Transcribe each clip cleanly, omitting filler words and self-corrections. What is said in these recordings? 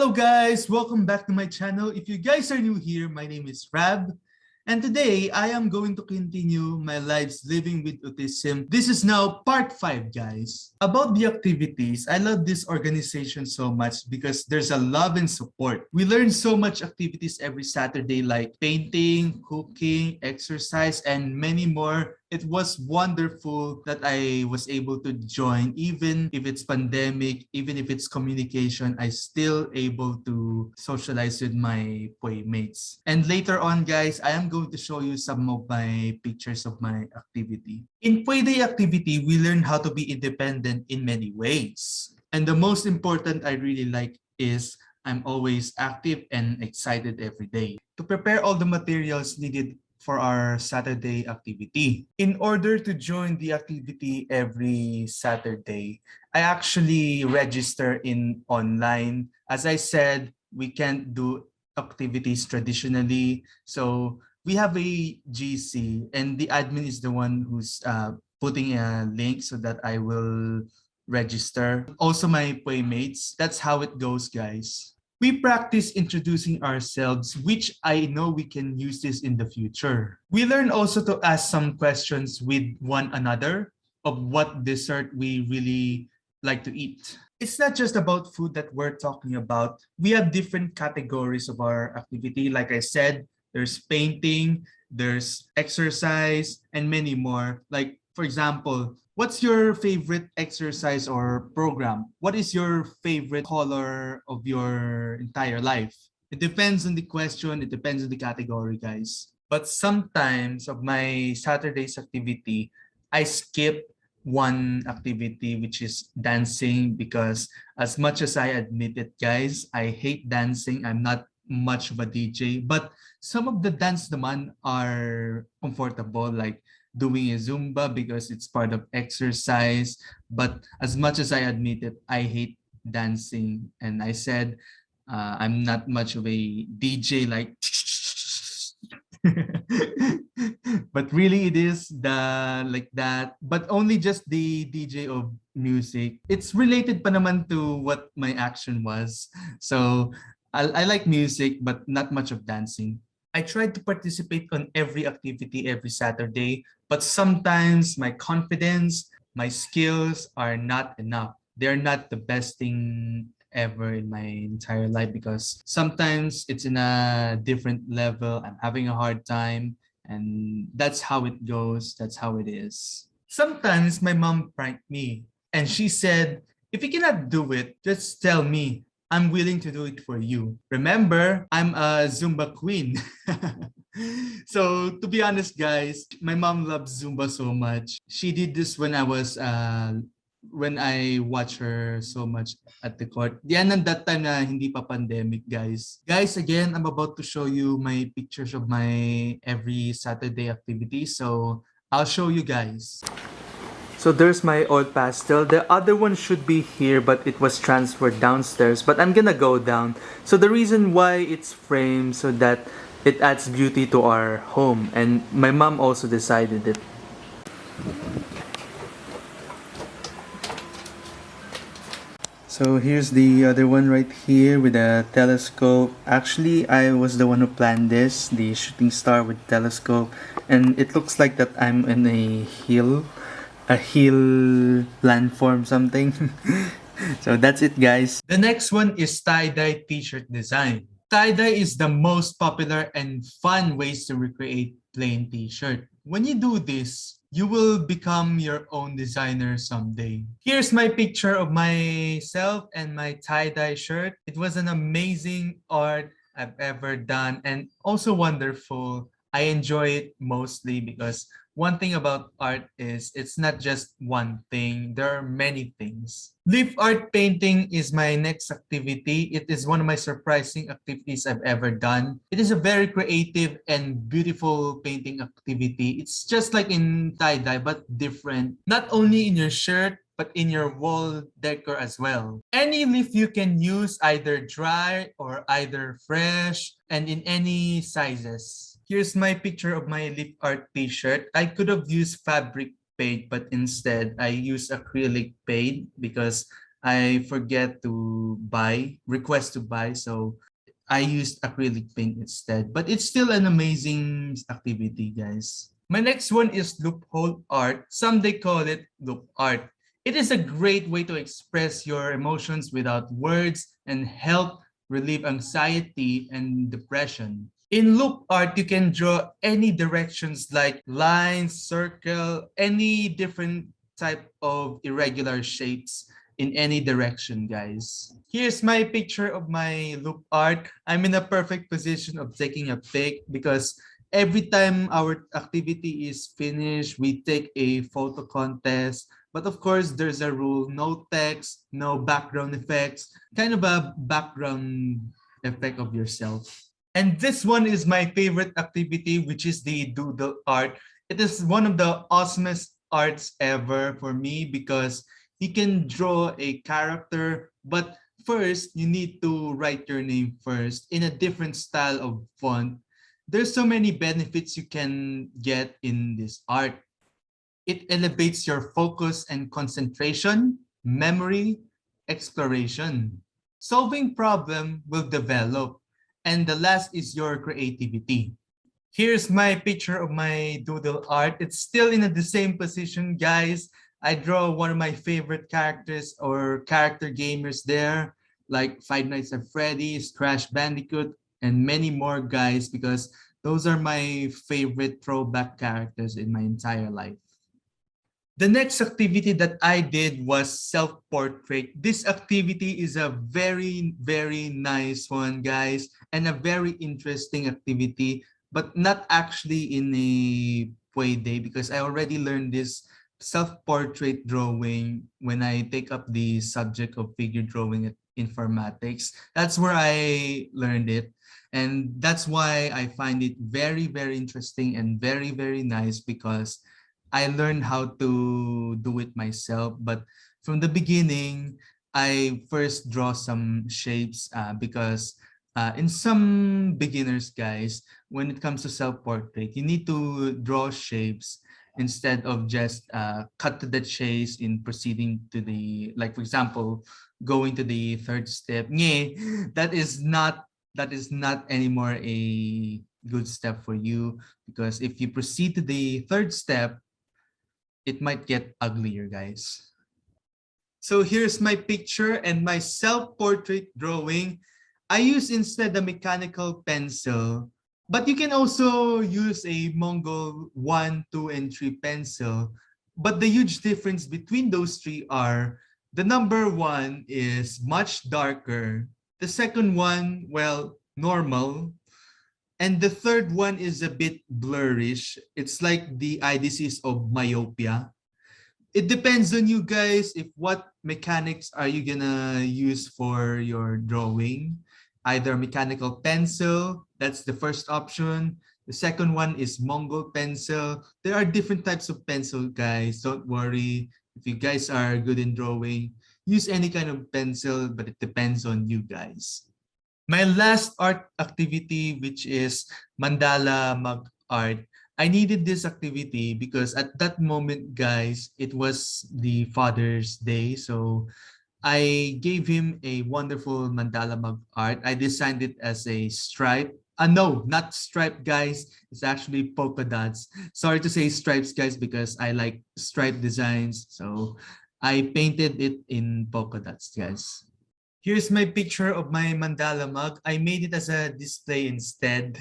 Hello guys, welcome back to my channel. If you guys are new here, my name is Rab. And today, I am going to continue my lives living with autism. This is now part 5, guys. About the activities, I love this organization so much because there's a love and support. We learn so much activities every Saturday like painting, cooking, exercise, and many more. It was wonderful that I was able to join, even if it's pandemic, even if it's communication, I still able to socialize with my playmates. And later on, guys, I am going to show you some of my pictures of my activity. In Pwede activity, we learn how to be independent in many ways. And the most important I really like is I'm always active and excited every day. To prepare all the materials needed for our Saturday activity. In order to join the activity every Saturday, I actually register in online. As I said, we can't do activities traditionally. So we have a GC and the admin is the one who's putting a link so that I will register. Also my playmates. That's how it goes, guys. We practice introducing ourselves, which I know we can use this in the future. We learn also to ask some questions with one another of what dessert we really like to eat. It's not just about food that we're talking about. We have different categories of our activity. Like I said, there's painting, there's exercise, and many more. Like, for example, what's your favorite exercise or program? What is your favorite color of your entire life? It depends on the question, it depends on the category, guys. But sometimes of my Saturday's activity, I skip one activity, which is dancing, because as much as I admit it, guys, I hate dancing. I'm not much of a DJ, but some of the dance naman are comfortable, like doing a Zumba because it's part of exercise. But as much as I admit it, I hate dancing. And I said, I'm not much of a DJ like but really it is the like that, but only just the DJ of music. It's related pa naman to what my action was. So I like music but not much of dancing. I tried to participate on every activity every Saturday, but sometimes my confidence, my skills are not enough. They're not the best thing ever in my entire life because sometimes it's in a different level. I'm having a hard time, and that's how it goes. That's how it is. Sometimes my mom pranked me and she said, if you cannot do it, just tell me. I'm willing to do it for you. Remember, I'm a Zumba queen. So to be honest, guys, my mom loves Zumba so much. She did this when I watch her so much at the court. Yan ang that time na hindi pa pandemic, guys. Guys, again, I'm about to show you my pictures of my every Saturday activity. So I'll show you guys. So there's my old pastel. The other one should be here, but it was transferred downstairs. But I'm gonna go down. So the reason why it's framed so that it adds beauty to our home. And my mom also decided it. So here's the other one right here with a telescope. Actually, I was the one who planned this, the shooting star with telescope. And it looks like that I'm in a hill landform something. So that's it, guys. The next one is tie-dye t-shirt design. Tie-dye is the most popular and fun ways to recreate plain t-shirt. When you do this, you will become your own designer someday. Here's my picture of myself and my tie-dye shirt. It was an amazing art I've ever done and also wonderful. I enjoy it mostly because one thing about art is it's not just one thing. There are many things. Leaf art painting is my next activity. It is one of my surprising activities I've ever done. It is a very creative and beautiful painting activity. It's just like in tie-dye but different. Not only in your shirt, but in your wall decor as well. Any leaf you can use, either dry or either fresh, and in any sizes. Here's my picture of my leaf art t-shirt. I could have used fabric paint, but instead I used acrylic paint because I forget to request to buy. So I used acrylic paint instead, but it's still an amazing activity, guys. My next one is loophole art. Some they call it loop art. It is a great way to express your emotions without words and help relieve anxiety and depression. In loop art, you can draw any directions like lines, circle, any different type of irregular shapes in any direction, guys. Here's my picture of my loop art. I'm in a perfect position of taking a pic because every time our activity is finished, we take a photo contest. But of course, there's a rule, no text, no background effects, kind of a background effect of yourself. And this one is my favorite activity, which is the doodle art. It is one of the awesomest arts ever for me because you can draw a character, but first you need to write your name first in a different style of font. There's so many benefits you can get in this art. It elevates your focus and concentration, memory, exploration. Solving problem will develop. And the last is your creativity. Here's my picture of my doodle art. It's still in the same position, guys. I draw one of my favorite characters or character gamers there, like Five Nights at Freddy's, Crash Bandicoot, and many more, guys, because those are my favorite throwback characters in my entire life. The next activity that I did was self-portrait. This activity is a very, very nice one, guys, and a very interesting activity, but not actually in a way day because I already learned this self-portrait drawing when I take up the subject of figure drawing at informatics. That's where I learned it. And that's why I find it very, very interesting and very, very nice because I learned how to do it myself, but from the beginning, I first draw some shapes because in some beginners, guys, when it comes to self-portrait, you need to draw shapes instead of just cut to the chase in proceeding to the, like for example, going to the third step. Nye, that is not anymore a good step for you because if you proceed to the third step, it might get uglier, guys. So here's my picture and my self-portrait drawing. I use instead a mechanical pencil, but you can also use a Mongol 1, 2, and 3 pencil. But the huge difference between those three are the number 1 is much darker. The second one, well, normal. And the third one is a bit blurrish. It's like the eye disease of myopia. It depends on you guys if what mechanics are you gonna use for your drawing. Either mechanical pencil, that's the first option. The second one is Mongol pencil. There are different types of pencil, guys. Don't worry. If you guys are good in drawing, use any kind of pencil, but it depends on you guys. My last art activity, which is Mandala Mag Art, I needed this activity because at that moment, guys, it was the Father's Day. So I gave him a wonderful Mandala Mag Art. I designed it as a stripe. No, not stripe, guys. It's actually polka dots. Sorry to say stripes, guys, because I like stripe designs. So I painted it in polka dots, guys. Here's my picture of my mandala mug. I made it as a display instead.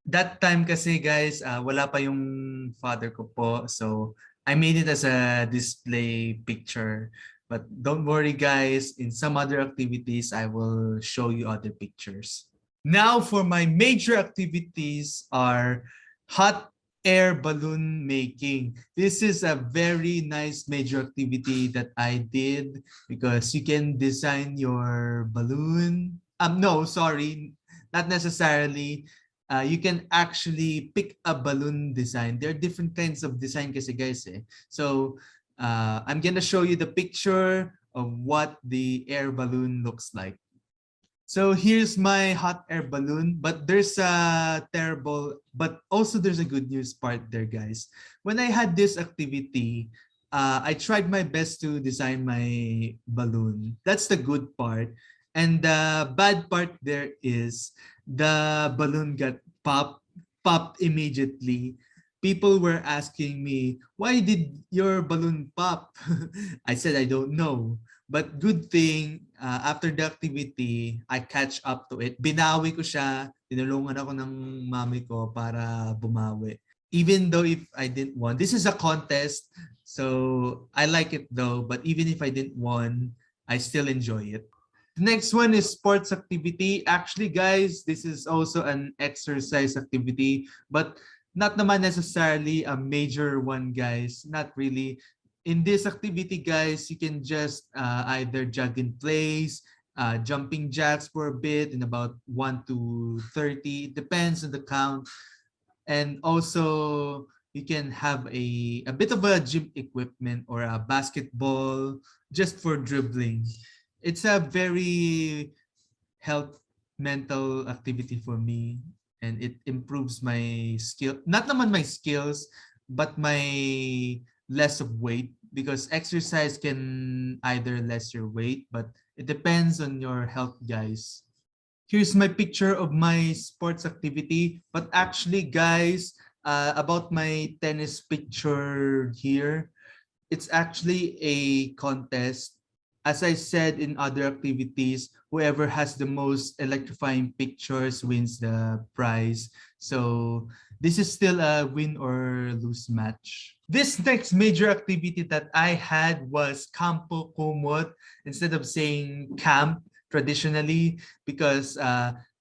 That time kasi guys, wala pa yung father ko po. So I made it as a display picture. But don't worry guys, in some other activities, I will show you other pictures. Now for my major activities are hot air balloon making. This is a very nice major activity that I did because you can design your balloon. No, sorry, not necessarily. You can actually pick a balloon design. There are different kinds of design kasi guys eh. So I'm gonna show you the picture of what the air balloon looks like. So here's my hot air balloon, but there's a terrible, but also there's a good news part there, guys. When I had this activity, I tried my best to design my balloon. That's the good part. And the bad part there is the balloon got popped immediately. People were asking me, why did your balloon pop? I said, I don't know. But good thing, after the activity, I catch up to it. Binawi ko siya. Tinulungan ako ng mami ko para bumawi. Even though if I didn't won, this is a contest. So I like it though. But even if I didn't won, I still enjoy it. The next one is sports activity. Actually, guys, this is also an exercise activity, but not naman necessarily a major one, guys. Not really. In this activity, guys, you can just either jog in place, jumping jacks for a bit in about 1 to 30. It depends on the count. And also, you can have a bit of a gym equipment or a basketball just for dribbling. It's a very health mental activity for me, and it improves my skill, not naman my skills, but my less of weight, because exercise can either less your weight, but it depends on your health, guys. Here's my picture of my sports activity. But actually, guys, about my tennis picture here, it's actually a contest. As I said in other activities, whoever has the most electrifying pictures wins the prize. So this is still a win or lose match. This next major activity that I had was Kampo Homewood, instead of saying camp traditionally, because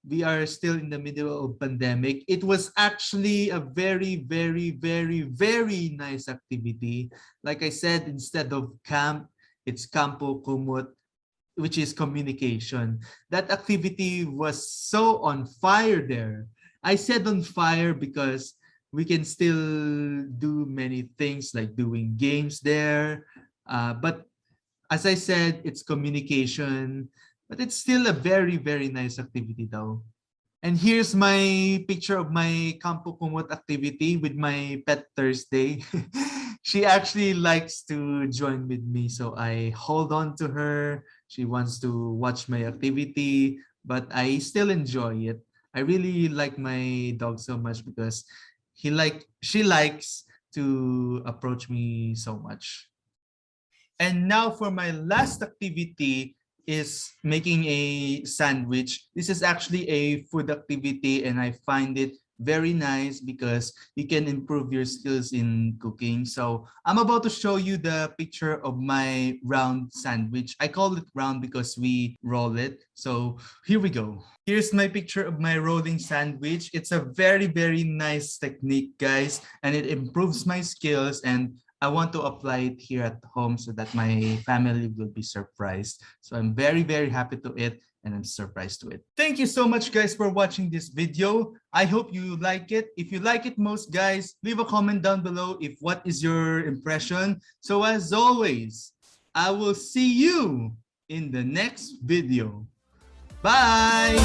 we are still in the middle of pandemic. It was actually a very, very, very, very nice activity. Like I said, instead of camp, it's Kampo Kumut, which is communication. That activity was so on fire there. I said on fire because we can still do many things like doing games there. But as I said, it's communication, but it's still a very, very nice activity though. And here's my picture of my Kampo Kumot activity with my pet Thursday. She actually likes to join with me, so I hold on to her. She wants to watch my activity, but I still enjoy it. I really like my dog so much because she likes to approach me so much. And now for my last activity is making a sandwich. This is actually a food activity, and I find it very nice because you can improve your skills in cooking. So I'm about to show you the picture of my round sandwich. I call it round because we roll it. So here we go. Here's my picture of my rolling sandwich. It's a very, very nice technique, guys, and it improves my skills, and I want to apply it here at home so that my family will be surprised. So I'm very, very happy to it, and I'm surprised to it. Thank you so much, guys, for watching this video. I hope you like it. If you like it most, guys, leave a comment down below if what is your impression. So as always, I will see you in the next video. Bye!